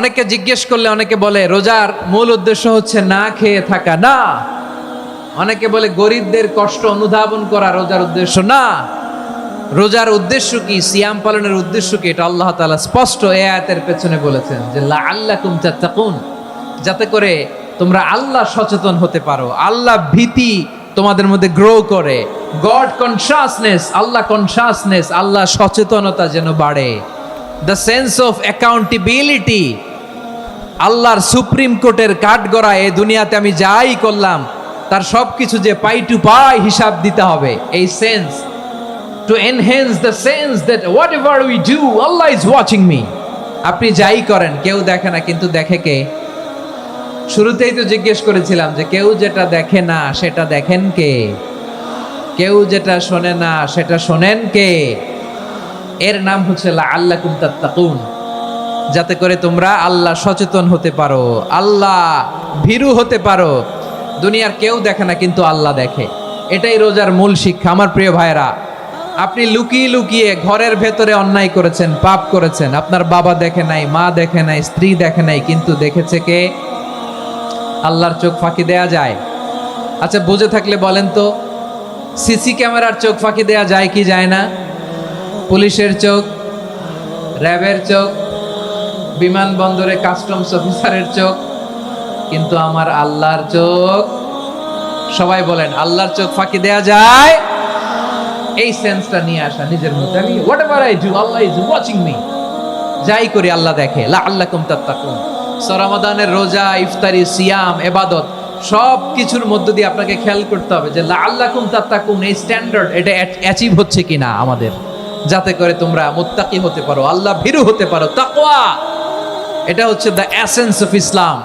অনেকে জিজ্ঞেস করলে অনেকে বলে রোজার মূল উদ্দেশ্য হচ্ছে না খেয়ে থাকা। না, অনেকে বলে গরিবদের কষ্ট অনুধাবন করা রোজার উদ্দেশ্য। না, রোজার উদ্দেশ্য কি, সিয়াম পালনের উদ্দেশ্য কি, এটা আল্লাহ তাআলা স্পষ্ট এই আয়াতের পেছনে বলেছেন যে লাআল্লাকুম তাত্তাকুন, যাতে করে তোমরা আল্লাহ সচেতন হতে পারো, আল্লাহ ভীতি তোমাদের মধ্যে গ্রো করে, গড কনশাসনেস, আল্লাহ কনশাসনেস, আল্লাহ সচেতনতা যেন বাড়ে, দ্য সেন্স অফ অ্যাকাউন্টেবিলিটি। আল্লাহর সুপ্রিম কোর্টের কাঠগড়া এই দুনিয়াতে আমি যাই করলাম তার সবকিছু যে পাই টু পাই হিসাব দিতে হবে, এই sense, to enhance the sense that whatever we do Allah is watching me। আপনি যাই করেন কেউ দেখে না, কিন্তু দেখে কে? শুরুতেই তো জিজ্ঞেস করেছিলাম যে কেউ যেটা দেখে না সেটা দেখেন কে? কেউ যেটা শোনে না সেটা শোনেন কে? এর নাম হচ্ছে লাআল্লাকুম তাত্তাকুন, যাতে করে তোমরা আল্লাহ সচেতন হতে পারো, আল্লাহ ভীরু হতে পারো। দুনিয়ার কেউ দেখে না, কিন্তু আল্লাহ দেখে। এটাই রোজার মূল শিক্ষা। আমার প্রিয় ভাইরা, আপনি লুকিয়ে লুকিয়ে ঘরের ভেতরে অন্যায় করেছেন, পাপ করেছেন, আপনার বাবা দেখে নাই, মা দেখে নাই, স্ত্রী দেখে নাই, কিন্তু দেখেছে কে? আল্লাহর চোখ ফাঁকি দেয়া যায়? আচ্ছা, বুঝে থাকলে বলেন তো, সিসি ক্যামেরার চোখ ফাঁকি দেয়া যায় কি যায় না? পুলিশের চোখ, র্যাবের চোখ, বিমানবন্দরে কাস্টমস অফিসারের চোখ, কিন্তু আমার আল্লাহর চোখ? সবাই বলেন, আল্লাহর চোখ ফাঁকি দেয়া যায়? এই সেন্সটা নিয়ে আসা নিজের মধ্যে, আমি whatever I do Allah is watching me, যাই করি আল্লাহ দেখে। লাআল্লাকুম তাত্তাকুন। রমাদানের রোজা, ইফতারি, সিয়াম, ইবাদত সব কিছুর মধ্য দিয়ে আপনাকে খেয়াল করতে হবে যে লাআল্লাকুম তাত্তাকুন এই স্ট্যান্ডার্ড এটা অ্যাচিভ হচ্ছে কিনা আমাদের, যাতে করে তোমরা মুত্তাকি হতে পারো, আল্লাহ ভীরু হতে পারো। তাকওয়া, এটা হচ্ছে দ্য এসেন্স অফ ইসলাম।